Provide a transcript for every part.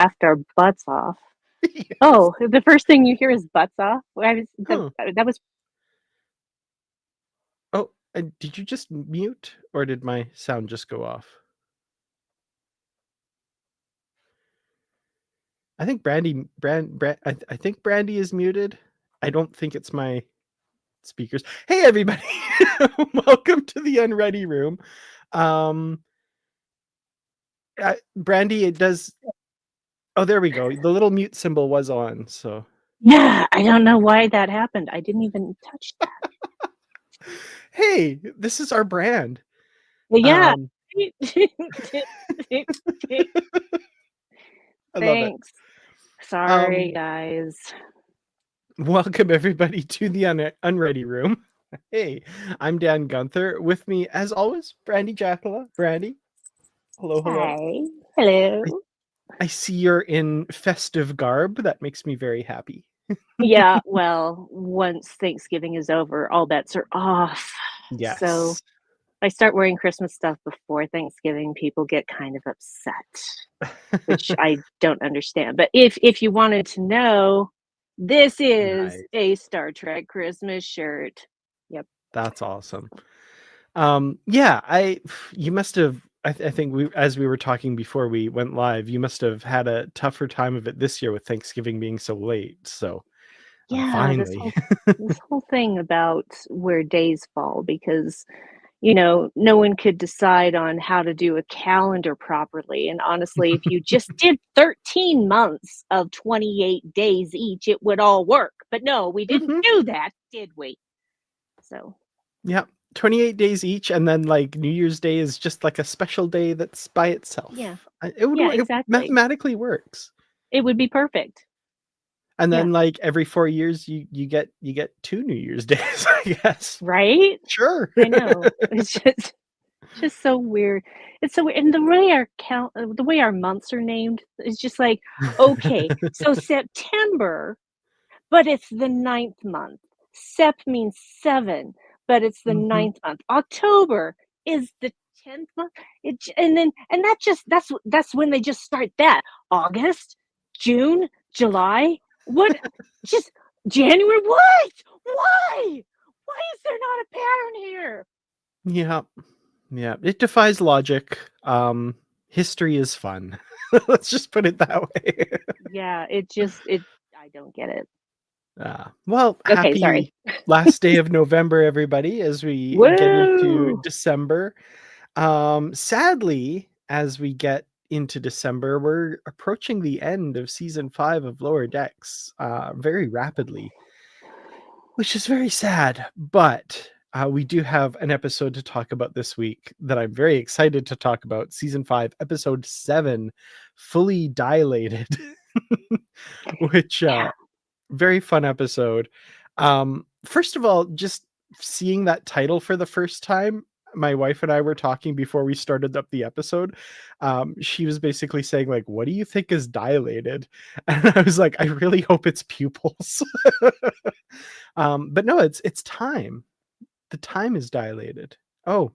laughed our butts off. Yes. Oh, the first thing you hear is butts off? Huh. That was Oh, and did you just mute or did my sound just go off? I think I think Brandi is muted. I don't think it's my speakers. Hey everybody. Welcome to the Unready room. Um Brandi, it does. Oh, there we go. The little mute symbol was on, so yeah, I don't know why that happened. I didn't even touch that. hey, this is our brand. Well, yeah. Um I love it. Thanks. Sorry, Um guys. Welcome everybody to the Unready room. Hey, I'm Dan Gunther. With me, as always, Brandi Jackola. Brandi, hello, hello. Hi. Hello. I see you're in festive garb. That makes me very happy. Yeah, well, once Thanksgiving is over, all bets are off. So Yes. if I start wearing Christmas stuff before Thanksgiving, people get kind of upset, which I don't understand. But if you wanted to know, this is Nice. a Star Trek Christmas shirt. Yep. That's awesome. Yeah, you must have. I think as we were talking before we went live, you must have had a tougher time of it this year with Thanksgiving being so late. So Yeah, finally, this whole thing about where days fall because no one could decide on how to do a calendar properly. And honestly, if you just did 13 months of 28 days each, it would all work. But no, we didn't hmm do that, did we? So, yeah, 28 days each, and then like New Year's Day is just like a special day that's by yeah. itself. It would Yeah, it exactly. mathematically works. It would be perfect. And Yeah. then like every 4 years, you get 2 New Year's days, I guess. Right? Sure. I know. It's just so weird. It's so weird. And the way our months are named is just like, okay, so September, but it's the ninth month. Sep means 7, but it's the hmm ninth month. October is the 10th month. And that's when they just start that. August, June, July. What just January? What? Why? Why is there not a pattern here? Yeah. Yeah, it defies logic. History is fun. Let's just put it that way. Yeah, it I don't get it. Well, Okay, sorry. happy last day of November, everybody, as we get into Woo! December. Sadly, as we get into December, we're approaching the end of season 5 of Lower Decks very rapidly, which is very sad. But we do have an episode to talk about this week that I'm very excited to talk about. Season 5, episode 7, Fully Dilated, which Yeah. very fun episode. First of all, just seeing that title for the first time, my wife and I were talking before we started up the episode. She was basically saying, like, what do you think is dilated? And I was like, I really hope it's pupils. But no, it's time. The time is dilated. Oh,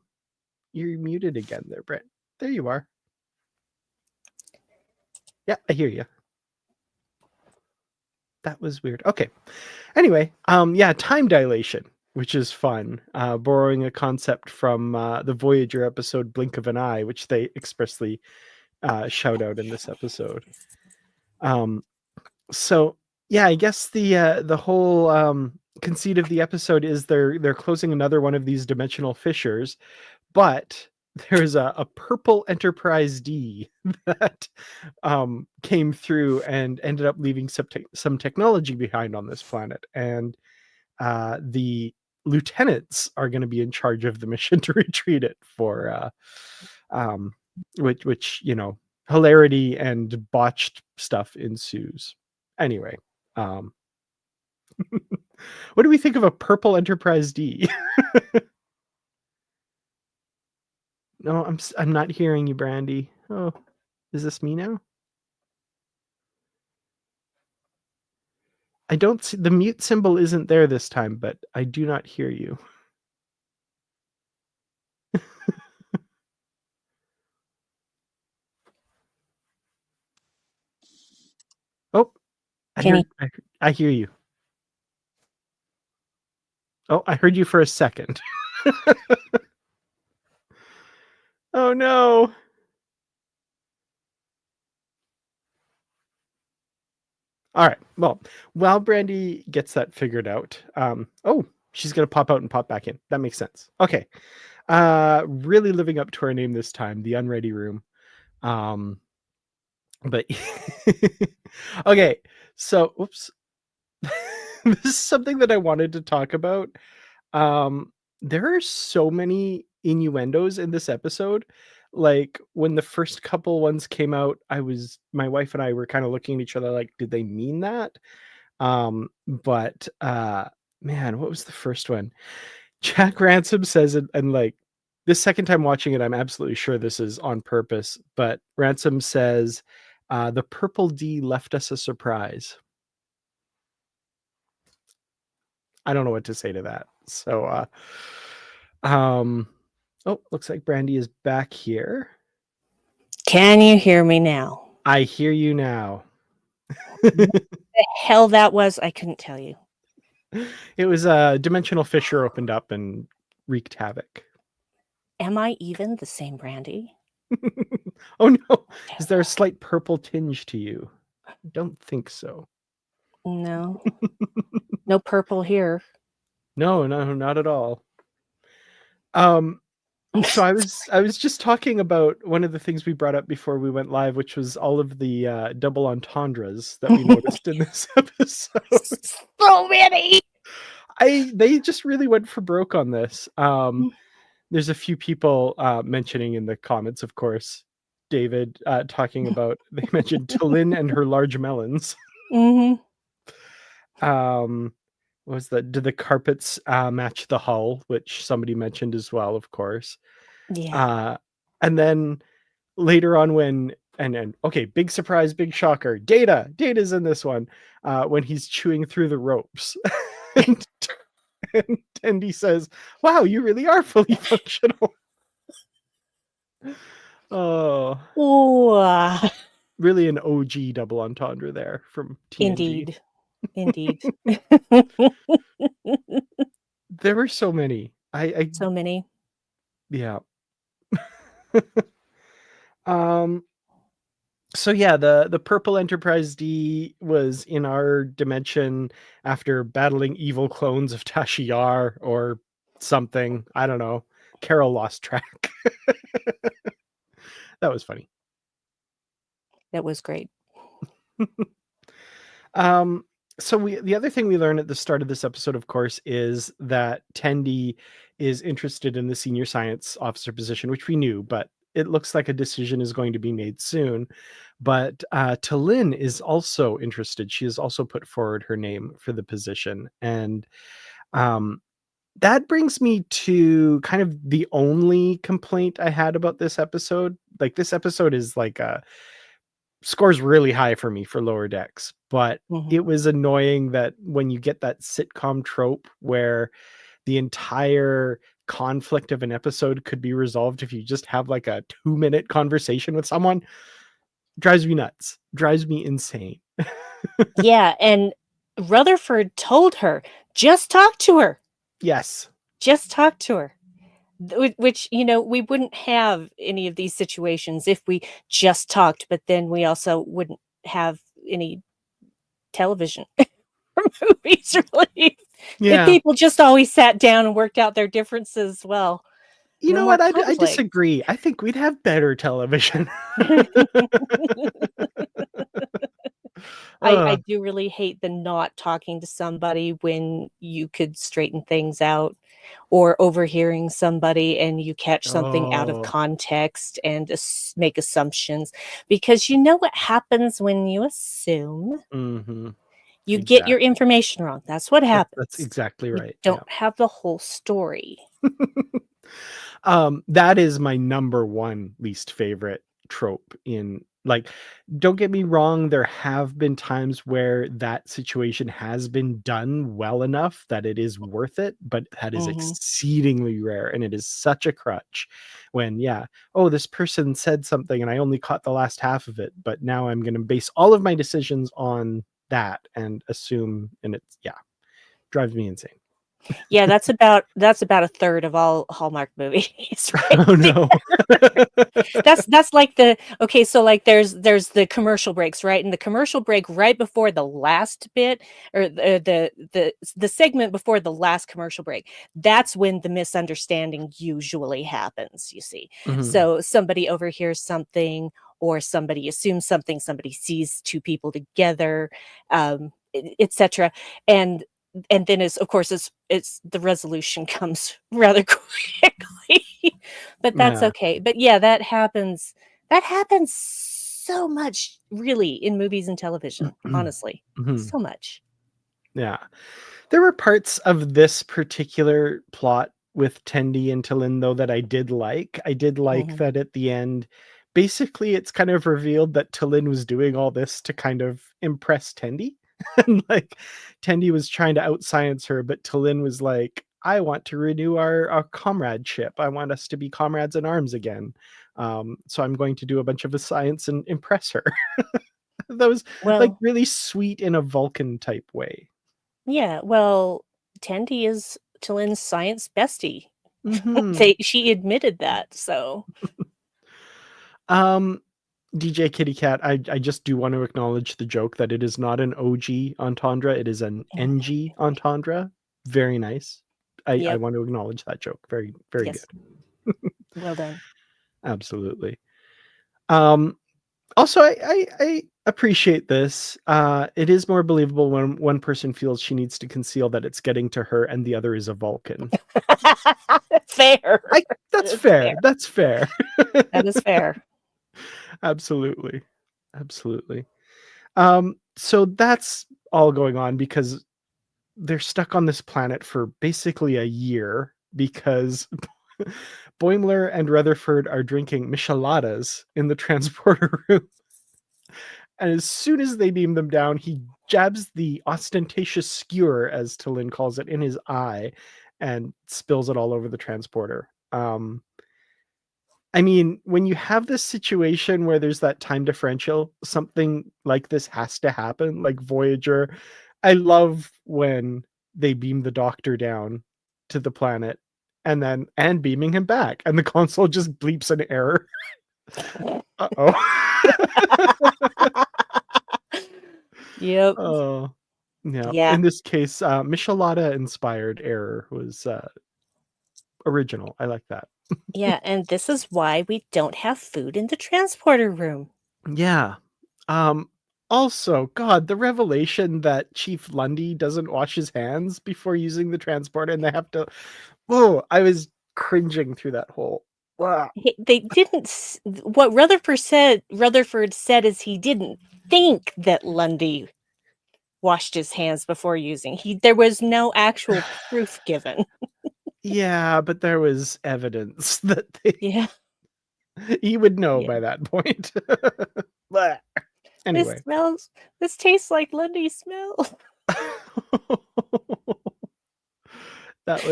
you're muted again there, Brett. There you are. Yeah, I hear you. That was weird. Okay. Anyway, yeah, time dilation, which is fun. Borrowing a concept from the Voyager episode Blink of an Eye, which they expressly shout out in this episode. Um, so yeah, I guess the whole conceit of the episode is they're closing another one of these dimensional fissures, but there's a purple Enterprise D that came through and ended up leaving some technology behind on this planet, and the lieutenants are going to be in charge of the mission to retrieve it for um, which hilarity and botched stuff ensues. Anyway, um, what do we think of a purple Enterprise D? No, I'm not hearing you, Brandi. Oh, is this me now? I don't see the mute symbol isn't there this time, but I do not hear you. Can you? I hear you. Oh, I heard you for a second. Oh no. All right. Well, while Brandi gets that figured out, oh, she's gonna pop out and pop back in. That makes sense. Okay. Really living up to our name this time, the Unready Room. Um, but okay. So, oops. This is something that I wanted to talk about. There are so many innuendos in this episode. Like when the first couple ones came out, my wife and I were kind of looking at each other like, did they mean that? But man, what was the first one? Jack Ransom says it, and like this second time watching it, I'm absolutely sure this is on purpose, but Ransom says, the purple D left us a surprise. I don't know what to say to that. So oh, looks like Brandi is back here. Can you hear me now? I hear you now. The hell that was, I couldn't tell you. It was a dimensional fissure opened up and wreaked havoc. Am I even the same Brandi? Oh no, is there a slight purple tinge to you? I don't think so. No. No purple here. No, not at all. So I was just talking about one of the things we brought up before we went live, which was all of the double entendres that we noticed in this episode. So many. They just really went for broke on this. There's a few people mentioning in the comments, of course, David talking about, they mentioned Talin and her large melons. Mm-hmm. What was that? Did the carpets match the hull, which somebody mentioned as well, of course. Yeah. And then later on and okay, big surprise, big shocker. Data's in this one when he's chewing through the ropes. and Tendi says, wow, you really are fully functional. Oh. Ooh, Really an OG double entendre there from TNG. Indeed. There were so many. So many. Yeah. So yeah, the purple Enterprise D was in our dimension after battling evil clones of Tasha Yar or something. I don't know. Carol lost track. That was funny. That was great. So the other thing we learn at the start of this episode, of course, is that Tendi is interested in the senior science officer position, which we knew, but it looks like a decision is going to be made soon. But Talin is also interested. She has also put forward her name for the position. And that brings me to kind of the only complaint I had about this episode. Like, this episode is like scores really high for me for Lower Decks, but it was annoying that when you get that sitcom trope where the entire conflict of an episode could be resolved if you just have like a 2-minute conversation with someone, drives me nuts, drives me insane. Yeah, and Rutherford told her, just talk to her. Yes. Just talk to her. Which, we wouldn't have any of these situations if we just talked, but then we also wouldn't have any television or movies, really. Yeah. If people just always sat down and worked out their differences, well, you no know what? I disagree. I think we'd have better television. I do really hate the not talking to somebody when you could straighten things out, or overhearing somebody and you catch something out of context and make assumptions, because you know what happens when you assume. Mm-hmm. You get your information wrong. That's what happens. That's exactly right. You don't have the whole story. That is my number one least favorite trope in, like, don't get me wrong, there have been times where that situation has been done well enough that it is worth it, but that is exceedingly rare, and it is such a crutch when this person said something and I only caught the last half of it, but now I'm going to base all of my decisions on that and assume, and it's drives me insane. Yeah, that's about a third of all Hallmark movies, right? Oh no. That's like so like there's the commercial breaks, right? And the commercial break right before the last bit, or the segment before the last commercial break, that's when the misunderstanding usually happens, you see. Mhm. So somebody overhears something, or somebody assumes something, somebody sees two people together, etc. and then of course it's the resolution comes rather quickly. But that's Yeah. okay. But yeah, that happens so much, really, in movies and television, honestly. Mhm. So much. Yeah. There were parts of this particular plot with Tendi and Tillin, though, that I did like. I did like Mhm. that at the end, basically, it's kind of revealed that Tillin was doing all this to kind of impress Tendi. And like Tendi was trying to outscience her, but Tillin was like, I want to renew our comradeship. I want us to be comrades in arms again. So I'm going to do a bunch of the science and impress her. That was like Well, really sweet in a Vulcan type way. yeah, well, Tandy is Tillin's science bestie. Hmm. She admitted that, so Um, DJ Kitty Cat, I just do want to acknowledge the joke that it is not an OG entendre, it is an NG entendre. Very nice. I yep, want to acknowledge that joke. Very, very yes, good. well done. Absolutely. Um, Also, I appreciate this. It is more believable when one person feels she needs to conceal that it's getting to her and the other is a Vulcan. Fair. I That That's is fair. fair. That's fair. That is fair. Absolutely. Absolutely. So that's all going on because they're stuck on this planet for basically a year because Boimler and Rutherford are drinking micheladas in the transporter room. And as soon as they beam them down, he jabs the ostentatious skewer, as Tillin calls it, in his eye and spills it all over the transporter. I mean, when you have this situation where there's that time differential, something like this has to happen, like Voyager. I love when they beam the Doctor down to the planet and beaming him back, and the console just bleeps an error. Uh-oh. Yep. Oh, yeah. Yeah. In this case, Michelada inspired error was original. I like that. Yeah, and this is why we don't have food in the transporter room. Yeah. Um, Also, God, the revelation that Chief Lundy doesn't wash his hands before using the transporter and they have to. Oh, I was cringing through that whole. Wow. They didn't what Rutherford said is he didn't think that Lundy washed his hands before using. There was no actual proof given. Yeah, but there was evidence that Yeah. he would know Yeah. by that point. Blah. This Anyway. smells this tastes like Lundy smell. That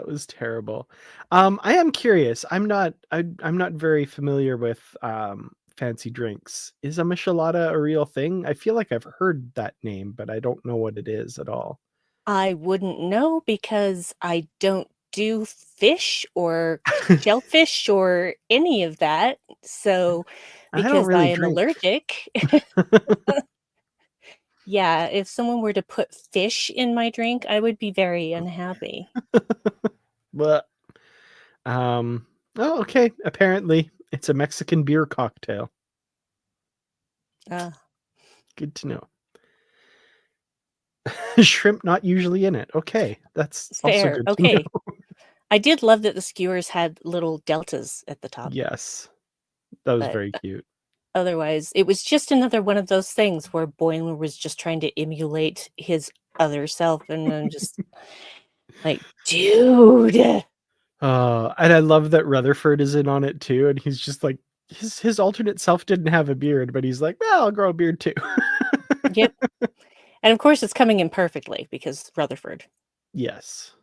was terrible. I am curious. I'm not very familiar with fancy drinks. Is a michelada a real thing? I feel like I've heard that name, but I don't know what it is at all. I wouldn't know because I don't do fish or shellfish or any of that. So, I don't because I really am drink. allergic, yeah, if someone were to put fish in my drink, I would be very unhappy. But oh, okay. Apparently, it's a Mexican beer cocktail. Uh, Good to know. Shrimp not usually in it. Okay, that's also Fair. good to know. Okay. I did love that the skewers had little deltas at the top, Yes, that was but very cute. otherwise, it was just another one of those things where Boimler was just trying to emulate his other self, and I'm just like, dude. And I love that Rutherford is in on it too, and he's just like his alternate self didn't have a beard, but he's like, well, I'll grow a beard too. Yep. And of course, it's coming in perfectly because Rutherford. Yes.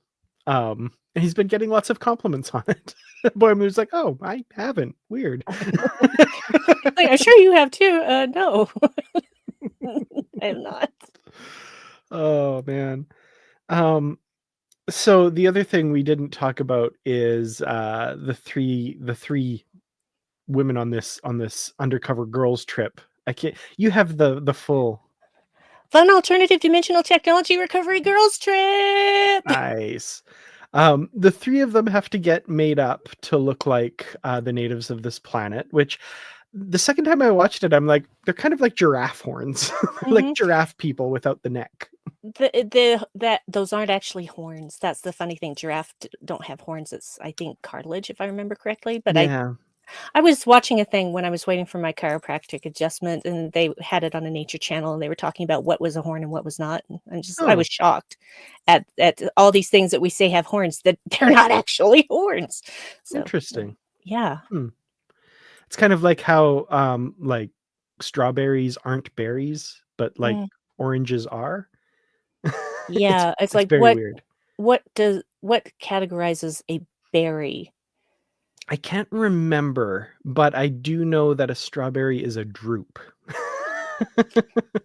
And he's been getting lots of compliments on it. Boy Moo's like, oh, I haven't. Weird. Like, I'm sure you have too. No. I have not. Oh man. Um, so the other thing we didn't talk about is the three women on this undercover girls trip. I can't. You have the full. Fun alternative dimensional technology recovery girls trip. Nice. The three of them have to get made up to look like the natives of this planet, which the second time I watched it, I'm like, they're kind of like giraffe horns, like giraffe people without the neck. Those aren't actually horns. That's the funny thing. Giraffe don't have horns. It's, I think, cartilage, if I remember correctly. But Yeah. I was watching a thing when I was waiting for my chiropractic adjustment, and they had it on a nature channel, and they were talking about what was a horn and what was not. And I was shocked at all these things that we say have horns that they're not actually horns. So Interesting. yeah. It's kind of like how like strawberries aren't berries, but like oranges are. Yeah, it's like very weird. what categorizes a berry? I can't remember, but I do know that a strawberry is a drupe.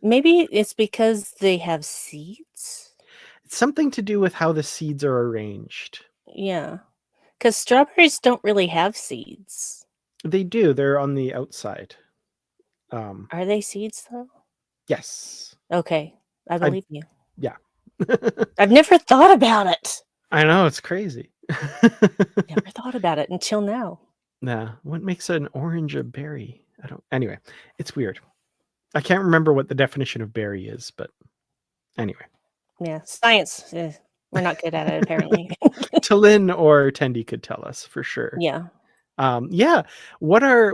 Maybe it's because they have seeds. It's something to do with how the seeds are arranged. Yeah, because strawberries don't really have seeds. They do. They're on the outside. Are they seeds though? Yes. Okay, I believe you. Yeah. I've never thought about it. I know, it's crazy. Never thought about it until now. Nah, what makes an orange a berry? I don't. Anyway, it's weird. I can't remember what the definition of berry is, but anyway. Yeah, science. We're not good at it apparently. Talin or Tendi could tell us for sure. Yeah. Yeah. What are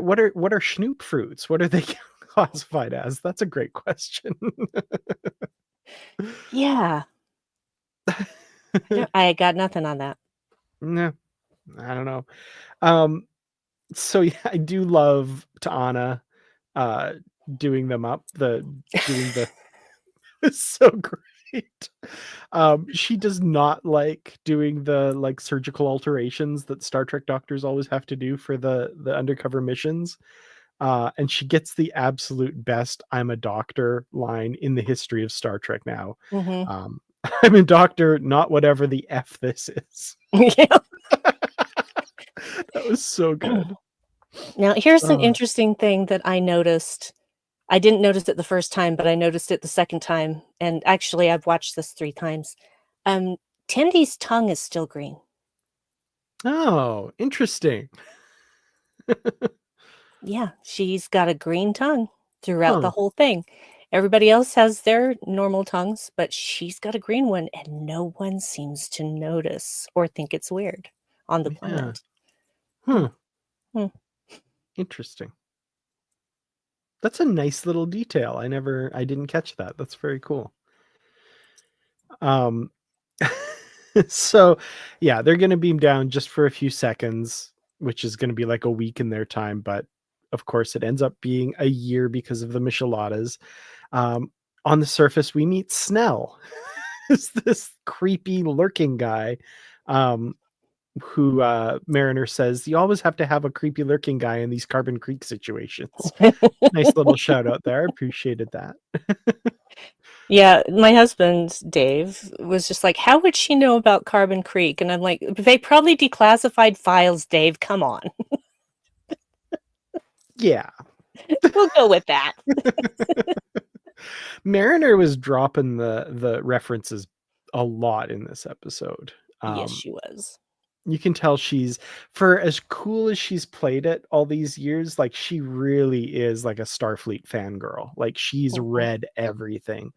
schnoop fruits? What are they classified as? That's a great question. Yeah. I got nothing on that. No, I don't know. So yeah, I do love Ta'ana doing them up. It's so great. She does not like doing the like surgical alterations that Star Trek doctors always have to do for the undercover missions. And she gets the absolute best "I'm a doctor" line in the history of Star Trek now. I'm a doctor, not whatever the F this is. Yeah. That was so good. Now, here's an interesting thing that I noticed. I didn't notice it the first time, but I noticed it the second time. And actually, I've watched this 3 times. Tendy's tongue is still green. Oh, interesting. Yeah, she's got a green tongue throughout the whole thing. Everybody else has their normal tongues, but she's got a green one, and no one seems to notice or think it's weird on the planet. Interesting. That's a nice little detail. I didn't catch that. That's very cool. So yeah, they're going to beam down just for a few seconds, which is going to be like a week in their time, but of course it ends up being a year because of the Micheladas. On the surface, we meet Snell. It's this creepy lurking guy who Mariner says, you always have to have a creepy lurking guy in these Carbon Creek situations. Nice little shout out there. Appreciated that. Yeah, my husband, Dave, was just like, how would she know about Carbon Creek? And I'm like, they probably declassified files, Dave. Come on. Yeah. We'll go with that. Mariner was dropping the references a lot in this episode. Yes, she was. You can tell she's, for as cool as she's played it all these years, like she really is like a Starfleet fangirl. Like she's read everything.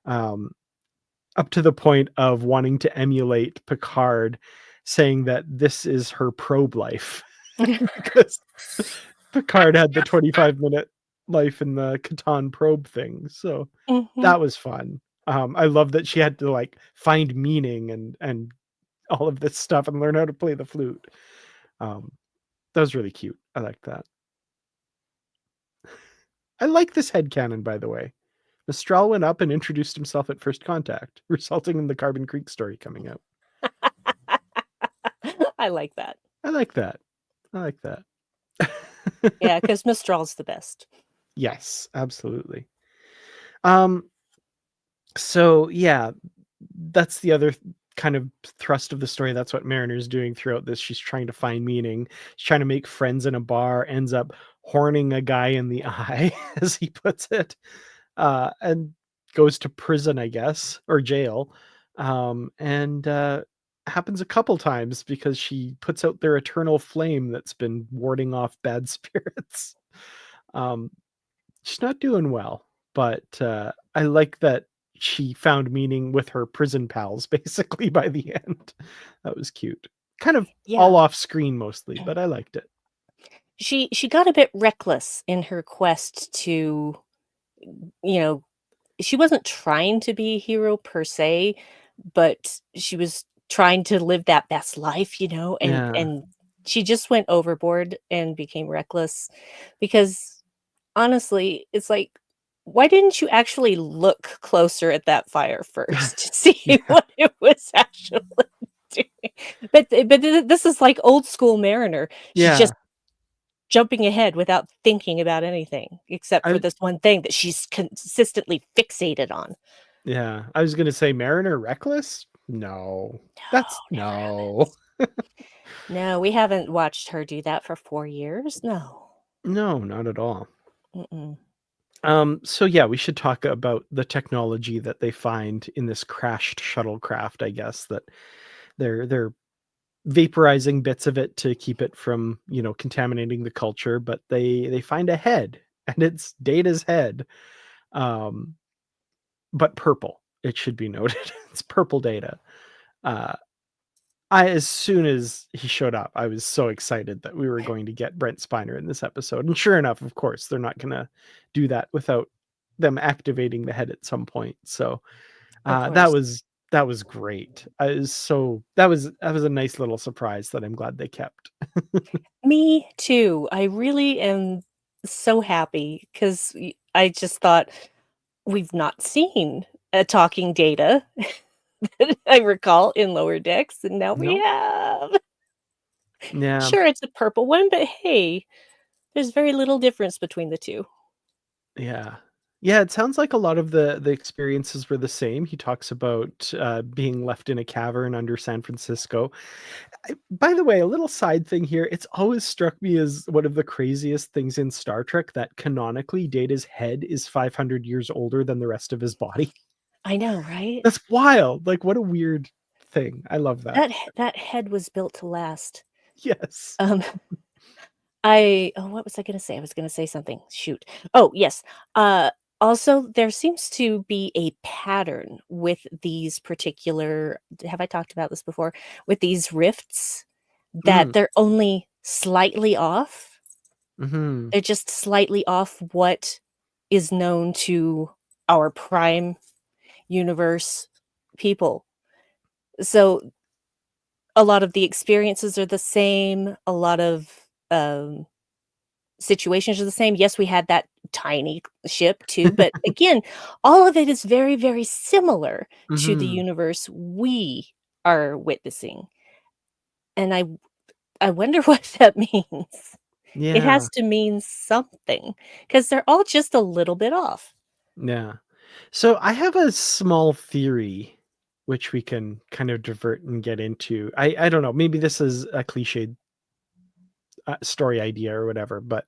Up to the point of wanting to emulate Picard, saying that this is her probe life. Because Picard had the 25-minute life in the Catan probe thing. So that was fun. I love that she had to like find meaning and all of this stuff and learn how to play the flute. That was really cute. I like that. I like this headcanon, by the way. Mistral went up and introduced himself at first contact, resulting in the Carbon Creek story coming out. I like that. I like that. Yeah, because Mistral's the best. Yes, absolutely. So yeah, that's the other kind of thrust of the story. That's what Mariner's doing throughout this. She's trying to find meaning. She's trying to make friends in a bar, ends up horning a guy in the eye, as he puts it, and goes to prison, I guess, or jail. And happens a couple times because she puts out their eternal flame that's been warding off bad spirits. Um, she's not doing well, but I like that she found meaning with her prison pals basically by the end. That was cute. Kind of all Yeah. off screen mostly, but I liked it. She got a bit reckless in her quest to, you know, she wasn't trying to be a hero per se, but she was trying to live that best life, and Yeah. and she just went overboard and became reckless because honestly, it's like, why didn't you actually look closer at that fire first to see Yeah. what it was actually doing? But this is like old school Mariner. She's Yeah. just jumping ahead without thinking about anything except for I this one thing that she's consistently fixated on. yeah. I was gonna say Mariner reckless? No. No, That's never no. happens. No, we haven't watched her do that for 4 years. No. No, not at all. Mm-mm. So yeah, we should talk about the technology that they find in this crashed shuttlecraft, I guess, that they're vaporizing bits of it to keep it from, contaminating the culture, but they find a head, and it's Data's head. Um, but purple, it should be noted. It's purple Data. Uh, as soon as he showed up, I was so excited that we were going to get Brent Spiner in this episode. And sure enough, of course, they're not going to do that without them activating the head at some point. So Of that course. was great. That was a nice little surprise that I'm glad they kept. Me too. I really am so happy because I just thought we've not seen a talking Data that I recall in Lower Decks, and now we No, have. yeah, Sure, it's a purple one, but hey, there's very little difference between the two. yeah. Yeah, it sounds like a lot of the experiences were the same. He talks about being left in a cavern under San Francisco. By the way, a little side thing here, it's always struck me as one of the craziest things in Star Trek that canonically Data's head is 500 years older than the rest of his body. I know, right? That's wild. Like, what a weird thing. I love that. That head was built to last. Yes. Um, what was I gonna say? I was gonna say something. Shoot. Oh, yes. Also, there seems to be a pattern with these particular, have I talked about this before? With these rifts, that Mm, they're only slightly off. mhm. They're just slightly off what is known to our prime universe people. So a lot of the experiences are the same, a lot of situations are the same. Yes, we had that tiny ship too, but again, all of it is very, very similar to the Mhm. universe we are witnessing. And I wonder what that means. It Yeah. has to mean something because they're all just a little bit off. Yeah. So I have a small theory which we can kind of divert and get into. I don't know, maybe this is a cliched story idea or whatever, but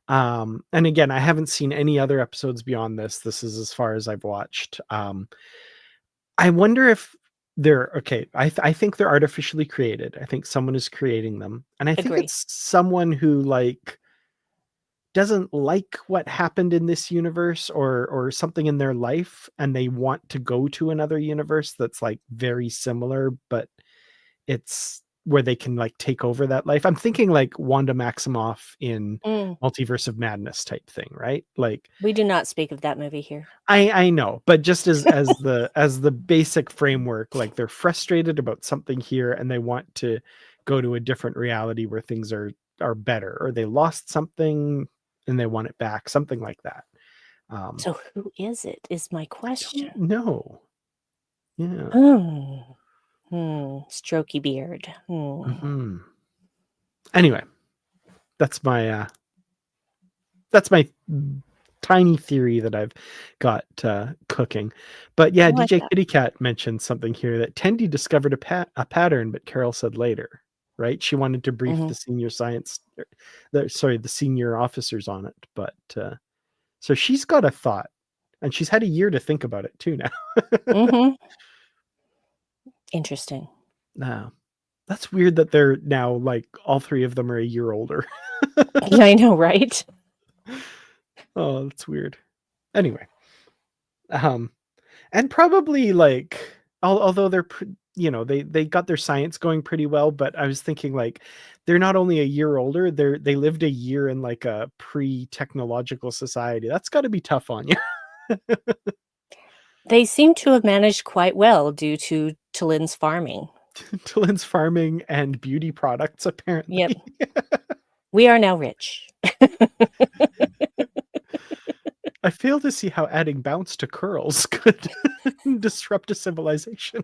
and again, I haven't seen any other episodes beyond this. This is as far as I've watched. I wonder if they're okay. I think they're artificially created. I think someone is creating them, and I think Agree. it's someone who like doesn't like what happened in this universe or something in their life, and they want to go to another universe that's like very similar, but it's where they can like take over that life. I'm thinking like Wanda Maximoff in Mm, Multiverse of Madness type thing, right? Like we do not speak of that movie here. I know, but just as the basic framework, like they're frustrated about something here and they want to go to a different reality where things are better, or they lost something and they want it back, something like that. So who is it? Is my I question. don't know. Yeah. Hmm. Strokey beard. Hmm. Anyway, that's my that's my tiny theory that I've got cooking. But yeah, I like DJ that. Kitty Cat mentioned something here that Tendi discovered a pattern, but Carol said later, right? She wanted to brief Hmm. the senior the senior officers on it, but so she's got a thought, and she's had a year to think about it too now. Hmm. Interesting. Now, that's weird that they're now like all three of them are a year older. Yeah, I know, right? Oh, that's weird. Anyway, um, and probably like although they're they got their science going pretty well, but I was thinking like they're not only a year older, they lived a year in like a pre-technological society. That's got to be tough on you. They seem to have managed quite well due to Lynn's farming. Tillin's farming and beauty products, Yep. apparently. We are now rich. I fail to see how adding bounce to curls could disrupt a civilization.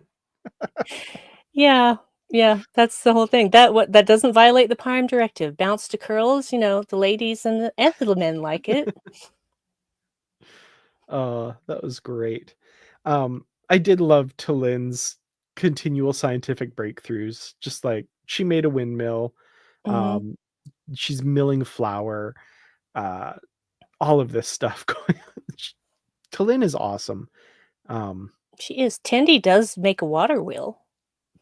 Yeah. Yeah, that's the whole thing. That doesn't violate the Prime Directive. Bounce to curls, the ladies and the men like it. That was great. I did love Tillin's continual scientific breakthroughs. Just like she made a windmill, Hmm. um, she's milling flour, uh, all of this stuff going on. Tillin is awesome. Um, She is. Tendi does make a water wheel.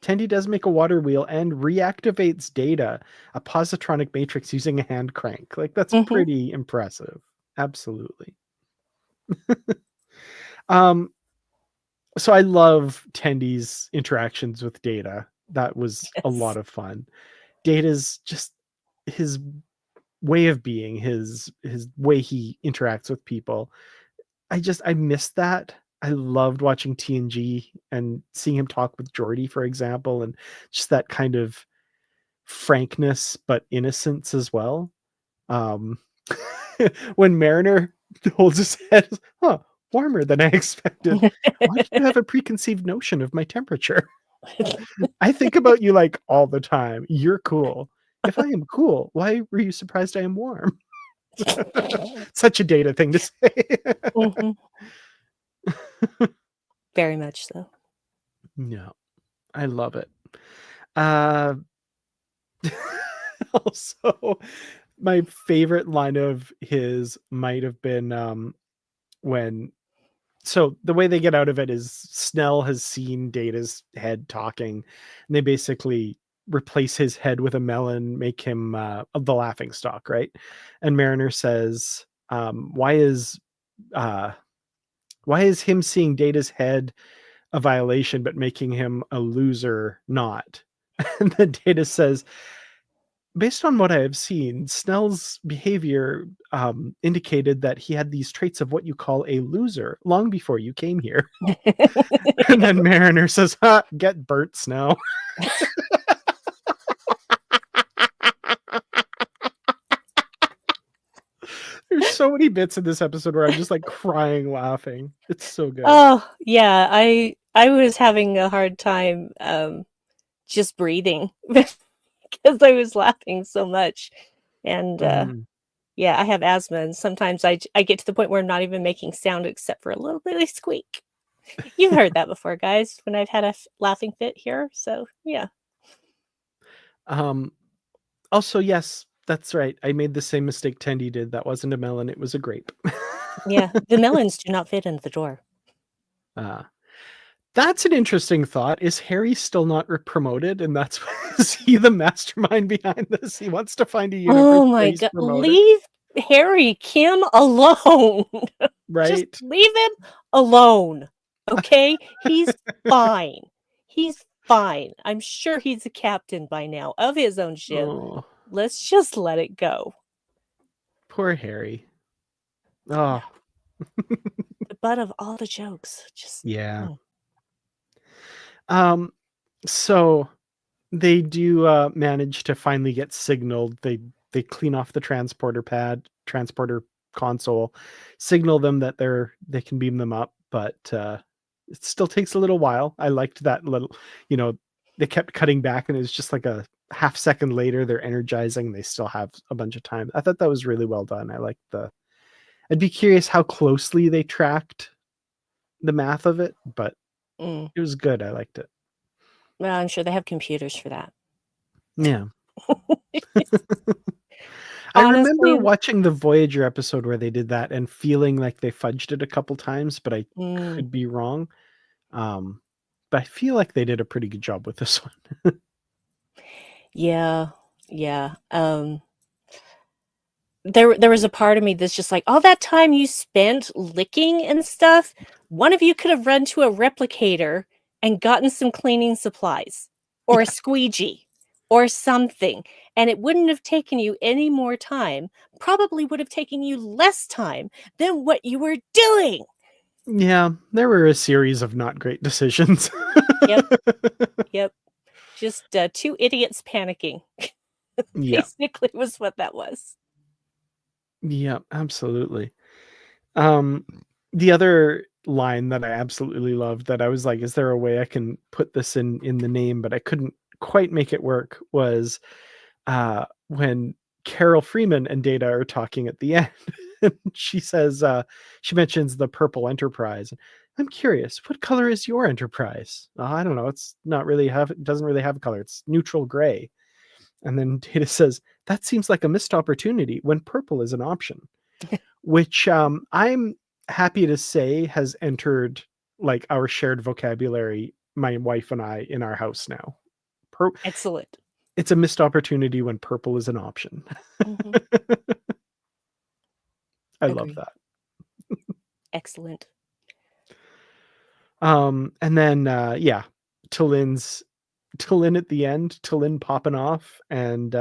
Tendi does make a water wheel and reactivates Data, a positronic matrix, using a hand crank. Like, that's Hmm. pretty impressive. Absolutely. Um, so I love Tendi's interactions with Data. That was a lot Yes. of fun. Data's just his way of being, his way he interacts with people. I missed that. I loved watching TNG and seeing him talk with Geordi, for example, and just that kind of frankness but innocence as well. Um, when Mariner holds his head, huh, warmer than I expected. Why did you have a preconceived notion of my temperature? I think about you like all the time. You're cool. If I am cool, why were you surprised I am warm? Such a Data thing to say. Hmm. Very much so. No, I love it. Uh, also, my favorite line of his might have been when so the way they get out of it is Snell has seen Data's head talking, and they basically replace his head with a melon, make him the laughing stock, right? And Mariner says, uh, why is him seeing Data's head a violation, but making him a loser not?" And then Data says, "Based on what I have seen, Snell's behavior indicated that he had these traits of what you call a loser long before you came here." And then Mariner says, "Ha, get burnt, Snell." There's so many bits in this episode where I'm just like crying laughing. It's so good. Oh, yeah, I was having a hard time just breathing because I was laughing so much. And Mhm. yeah, I have asthma, and sometimes I get to the point where I'm not even making sound except for a little bitty squeak. You've heard that before, guys, when I've had a laughing fit here. So, yeah. Um, Also, yes, that's right. I made the same mistake Tendi did. That wasn't a melon, it was a grape. Yeah, the melons do not fit in the door. uh, that's an interesting thought. Is Harry still not promoted? And that's is he the mastermind behind this? He wants to find a universe Oh where my he's god, promoted, leave Harry Kim alone. Just right? leave him alone. Okay? He's fine. He's fine. I'm sure he's a captain by now of his own ship. Oh, Let's just let it go. poor Harry. Oh, The butt of all the jokes. Just yeah. Um, so they do manage to finally get signaled. They clean off the transporter console, signal them that they can beam them up, but it still takes a little while. I liked that little, you know, they kept cutting back and it's just like a half second later they're energizing. They still have a bunch of time. I thought that was really well done. I liked the I'd be curious how closely they tracked the math of it, but Mm. it was good. I liked it. Well, I'm sure they have computers for that. Yeah. I remember Honestly, watching the Voyager episode where they did that and feeling like they fudged it a couple times, but I could be wrong. But I feel like they did a pretty good job with this one. yeah. There was a part of me that's just like, all that time you spent licking and stuff, one of you could have run to a replicator and gotten some cleaning supplies or a squeegee or something, and it wouldn't have taken you any more time, probably would have taken you less time than what you were doing. Yeah, there were a series of not great decisions. Yep. Just two idiots panicking. Yeah. Basically was what that was. Yeah, absolutely. The other line that I absolutely loved that I was like, is there a way I can put this in the name, but I couldn't quite make it work, was when Carol Freeman and Data are talking at the end. And she says, she mentions the purple Enterprise. I'm curious, what color is your Enterprise? I don't know. It's not really it doesn't really have a color. It's neutral gray. And then Data says, that seems like a missed opportunity when purple is an option, which I'm happy to say has entered like our shared vocabulary, my wife and I, in our house now. Excellent. It's a missed opportunity when purple is an option. Mm-hmm. I love that. Excellent. And then yeah, Tallinn at the end, Tallinn popping off and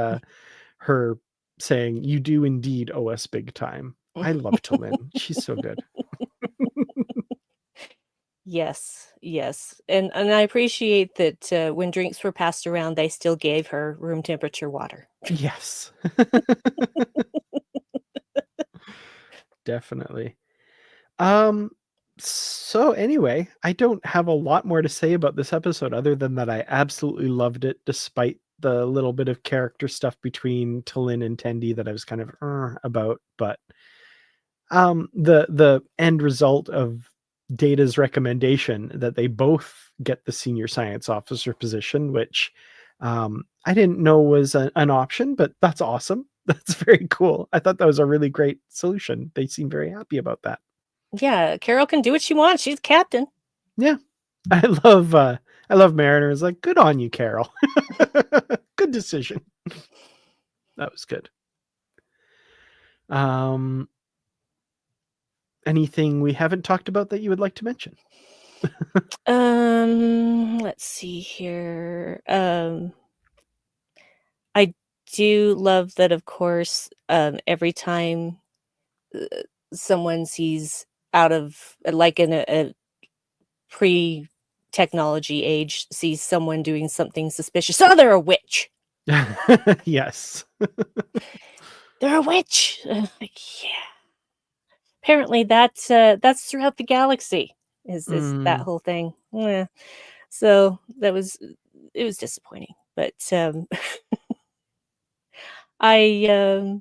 her saying, "You do indeed owe us big time." I love Tallinn. She's so good. Yes. And I appreciate that when drinks were passed around, they still gave her room temperature water. Yes. Definitely. So anyway, I don't have a lot more to say about this episode other than that I absolutely loved it despite the little bit of character stuff between Tallinn and Tendi that I was kind of about, but the end result of Data's recommendation that they both get the senior science officer position, which I didn't know was an option, but that's awesome. That's very cool. I thought that was a really great solution. They seem very happy about that. Yeah, Carol can do what she wants. She's captain. Yeah. I love Mariner. It's like, good on you, Carol. Good decision. That was good. Anything we haven't talked about that you would like to mention? Let's see here. I do love that, of course, every time someone sees out of like in a pre-technology age sees someone doing something suspicious, oh, they're a witch. Yes. They're a witch. Like, yeah. Apparently that's throughout the galaxy is that whole thing. Yeah. So it was disappointing, but I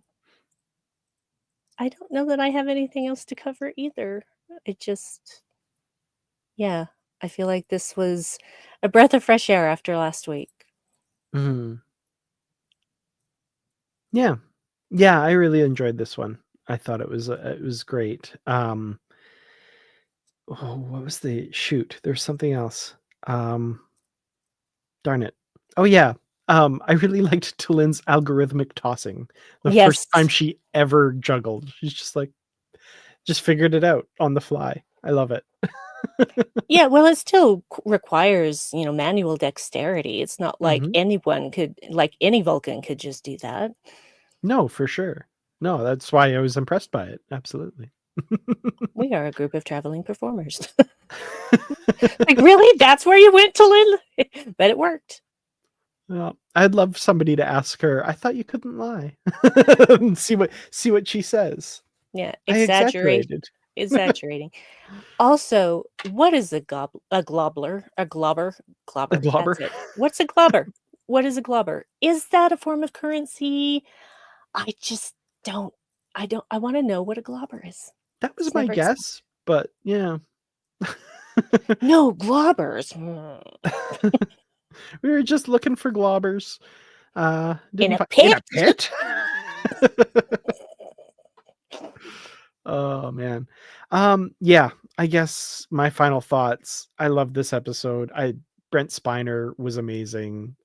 don't know that I have anything else to cover either. It just, yeah, I feel like this was a breath of fresh air after last week. Yeah. Yeah, I really enjoyed this one. I thought it was great. What was the shoot? There's something else. Darn it. Oh yeah. I really liked Tallinn's algorithmic tossing. The first time Yes. she ever juggled. She's just like just figured it out on the fly. I love it. Yeah, well, it still requires, manual dexterity. It's not like anyone could, like any Vulcan could just do that. No, for sure. No, that's why I was impressed by it. Absolutely. We are a group of traveling performers. Like, really? That's where you went to Lynn? But it worked. Well, I'd love somebody to ask her, I thought you couldn't lie. And see what she says. Yeah, I exaggerated. exaggerating. Also, what is a globber? A globber. A globber? That's it. What's a globber? What is a globber? Is that a form of currency? I just don't. I want to know what a globber is. That was It's my never guess, but yeah. No globbers. Hmm. We were just looking for globbers. In Didn't a find in a pit? pit. Oh man. Yeah, I guess my final thoughts. I love this episode. Brent Spiner was amazing.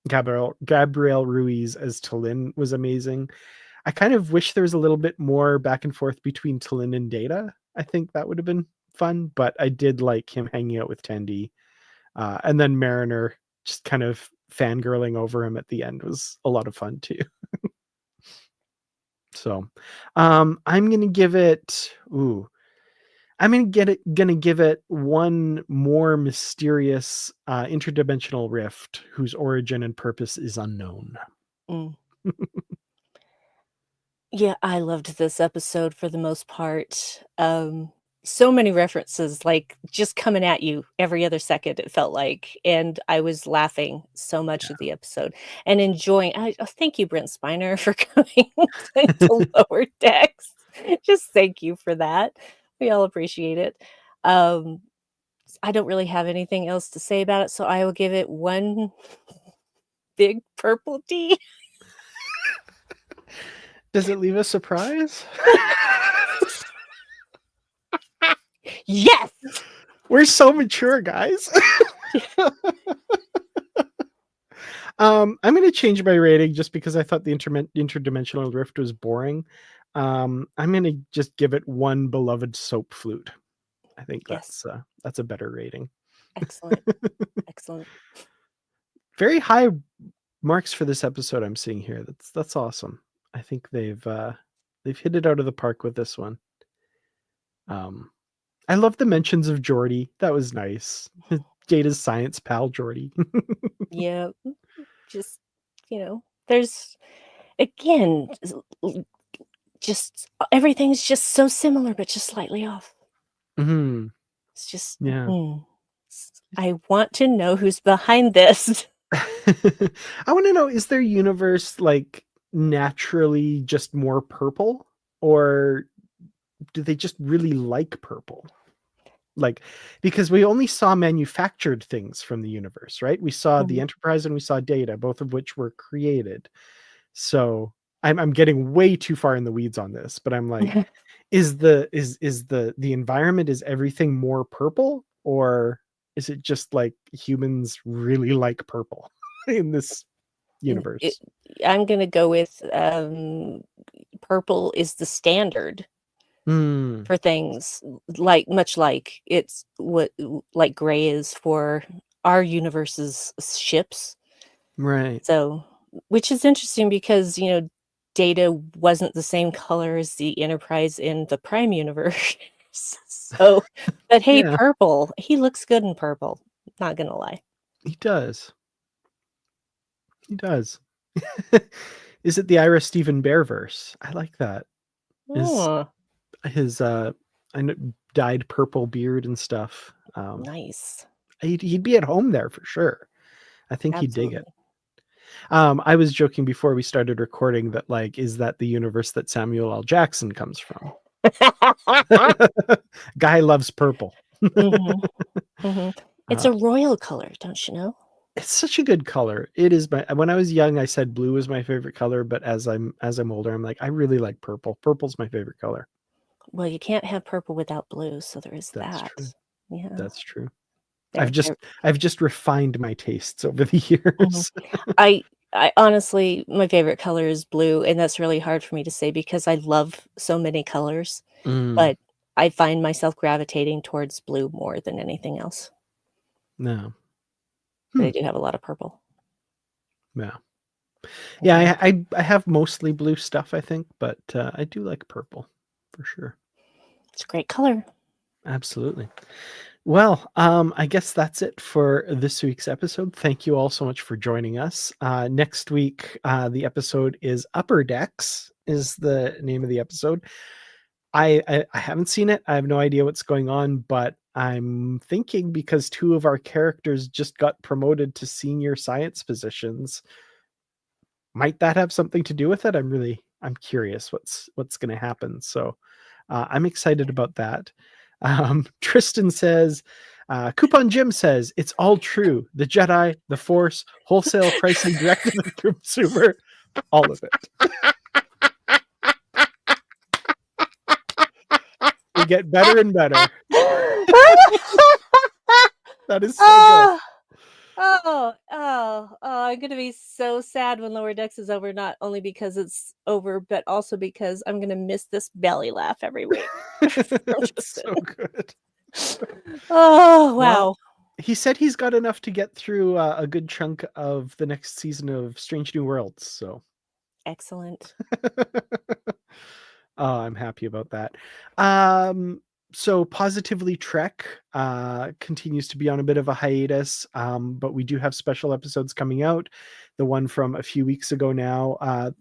Gabrielle Ruiz as Talin was amazing. I kind of wish there was a little bit more back and forth between Talin and Data. I think that would have been fun, but I did like him hanging out with Tendi. And then Mariner just kind of fangirling over him at the end was a lot of fun too. So I'm gonna give it gonna give it one more mysterious interdimensional rift whose origin and purpose is unknown. Mm. Yeah, I loved this episode for the most part. So many references, like just coming at you every other second, it felt like. And I was laughing so much of the episode and enjoying. Thank you, Brent Spiner, for coming to Lower Decks. Just thank you for that. We all appreciate it. I don't really have anything else to say about it, so I will give it one big purple D. Does it leave a surprise? Yes. We're so mature, guys. I'm going to change my rating just because I thought the interdimensional rift was boring. I'm going to just give it one beloved soap flute. I think Yes. that's a better rating. Excellent. Excellent. Very high marks for this episode I'm seeing here. That's awesome. I think they've hit it out of the park with this one. I love the mentions of Geordi. That was nice. Data's science pal, Geordi. Yeah. Just, there's again just everything's just so similar but just slightly off. Mm-hmm. It's just Yeah. I want to know who's behind this. I want to know, is their universe like naturally just more purple, or do they just really like purple? Like, because we only saw manufactured things from the universe, right? We saw the Enterprise and we saw Data, both of which were created. So I'm getting way too far in the weeds on this, but I'm like, is the environment, is everything more purple, or is it just like humans really like purple in this universe? I'm gonna go with purple is the standard for things, like much like it's what like gray is for our universe's ships, Right. so which is interesting because Data wasn't the same color as the Enterprise in the Prime universe. So but hey, Yeah. purple, he looks good in purple, not gonna lie. He does. Is it the Ira Stephen Bear verse? I like that. His dyed purple beard and stuff. Nice. He'd be at home there for sure. I think he'd dig it. Absolutely. I was joking before we started recording that, like, is that the universe that Samuel L. Jackson comes from? Guy loves purple. It's a royal color, don't you know? It's such a good color. It is when I was young, I said blue was my favorite color, but as I'm older, I'm like, I really like purple. Purple's my favorite color. Well, you can't have purple without blue, so there is That's that. true. Yeah. That's true. There, I've just refined my tastes over the years. I honestly, my favorite color is blue, and that's really hard for me to say because I love so many colors, but I find myself gravitating towards blue more than anything else. No. But I do have a lot of purple. Yeah. Yeah, I have mostly blue stuff, I think, but I do like purple for sure. It's a great color. Absolutely. Well, I guess that's it for this week's episode. Thank you all so much for joining us. Next week, the episode is Upper Decks, is the name of the episode. I haven't seen it. I have no idea what's going on, but I'm thinking because two of our characters just got promoted to senior science positions, might that have something to do with it? I'm curious what's going to happen. So I'm excited about that. Tristan says, Coupon Jim says, it's all true. The Jedi, the Force, wholesale pricing direct to the consumer, all of it. We get better and better. That is so good. I'm gonna be so sad when Lower Decks is over, not only because it's over, but also because I'm gonna miss this belly laugh every week. It's so good. Oh, wow. Well, he said he's got enough to get through a good chunk of the next season of Strange New Worlds, so excellent. Oh, I'm happy about that. So Positively Trek continues to be on a bit of a hiatus, but we do have special episodes coming out. The one from a few weeks ago now,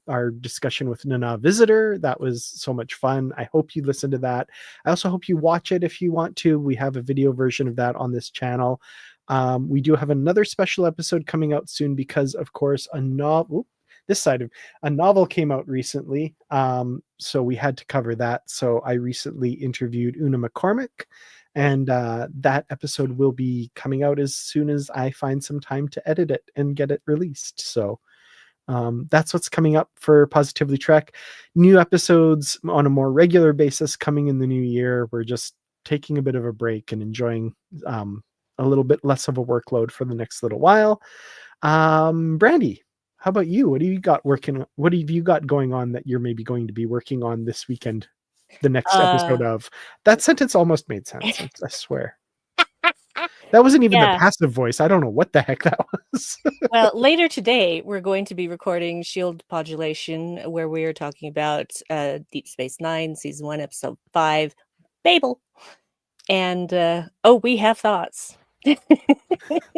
our discussion with Nana Visitor, that was so much fun. I hope you listen to that. I also hope you watch it if you want to. We have a video version of that on this channel. We do have another special episode coming out soon because, of course, a novel came out recently, so we had to cover that. So I recently interviewed Una McCormick, and that episode will be coming out as soon as I find some time to edit it and get it released. So that's what's coming up for Positively Trek. New episodes on a more regular basis coming in the new year. We're just taking a bit of a break and enjoying a little bit less of a workload for the next little while. Brandi, how about you? What have you got going on that you're maybe going to be working on this weekend? The next episode of that sentence almost made sense. I swear. That wasn't even the passive voice. I don't know what the heck that was. Well, later today, we're going to be recording Shield Population, where we are talking about Deep Space Nine, Season 1, Episode 5, Babel. And, we have thoughts. I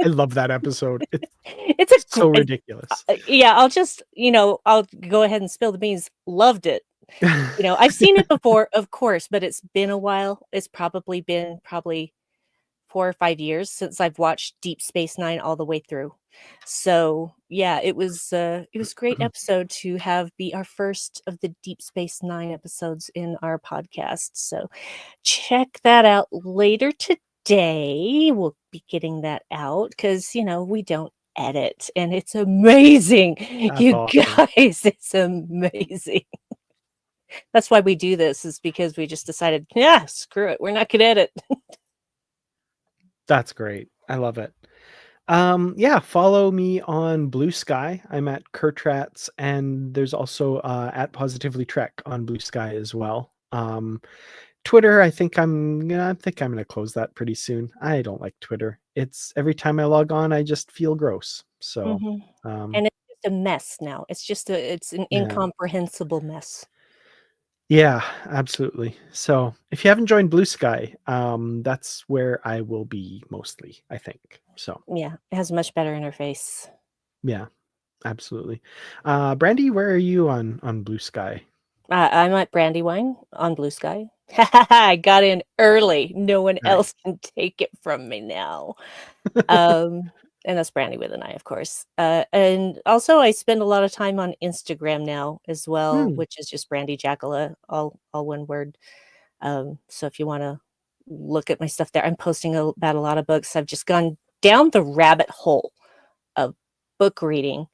love that episode. It's so ridiculous. I'll go ahead and spill the beans. Loved it. I've seen it before, of course, but it's been a while. It's probably been 4 or 5 years since I've watched Deep Space Nine all the way through. So yeah, it was a great episode to have be our first of the Deep Space Nine episodes in our podcast. So check that out later today. We'll be getting that out because we don't edit, and it's amazing. That's you awesome. Guys, it's amazing. That's why we do this, is because we just decided, screw it, we're not gonna edit. That's great. I love it. Follow me on Blue Sky. I'm at Kurtrats, and there's also at Positively Trek on Blue Sky as well. Twitter, I think I'm gonna close that pretty soon. I don't like Twitter. It's every time I log on, I just feel gross. So and it's just a mess now. It's an incomprehensible mess. Yeah, absolutely. So if you haven't joined Blue Sky, that's where I will be mostly, I think. So yeah, it has a much better interface. Yeah, absolutely. Brandi, where are you on Blue Sky? I'm at Brandywine on Blue Sky. I got in early. No one else can take it from me now. And that's Brandi with an I, of course. And also I spend a lot of time on Instagram now as well, which is just Brandi Jackola, all one word. So if you want to look at my stuff there, I'm posting about a lot of books. I've just gone down the rabbit hole of book reading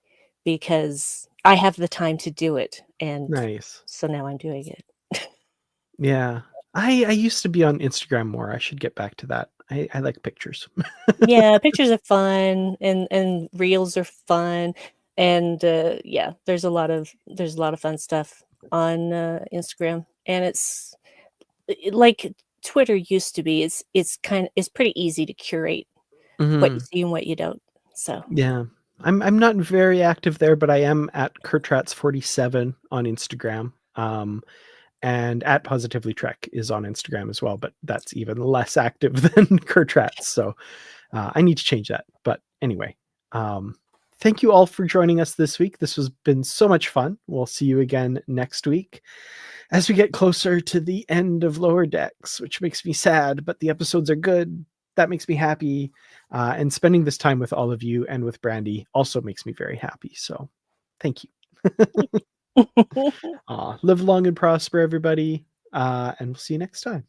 because I have the time to do it. And so now I'm doing it. Yeah. I used to be on Instagram more. I should get back to that. I like pictures. Yeah, pictures are fun, and reels are fun, and there's a lot of fun stuff on Instagram, and it's like Twitter used to be. It's pretty easy to curate what you see and what you don't. So yeah, I'm not very active there, but I am at Kurtrats47 on Instagram. And at Positively Trek is on Instagram as well, but that's even less active than Kurtrats. So I need to change that. But anyway, thank you all for joining us this week. This has been so much fun. We'll see you again next week as we get closer to the end of Lower Decks, which makes me sad, but the episodes are good. That makes me happy. And spending this time with all of you and with Brandi also makes me very happy. So thank you. Live long and prosper, everybody. and we'll see you next time.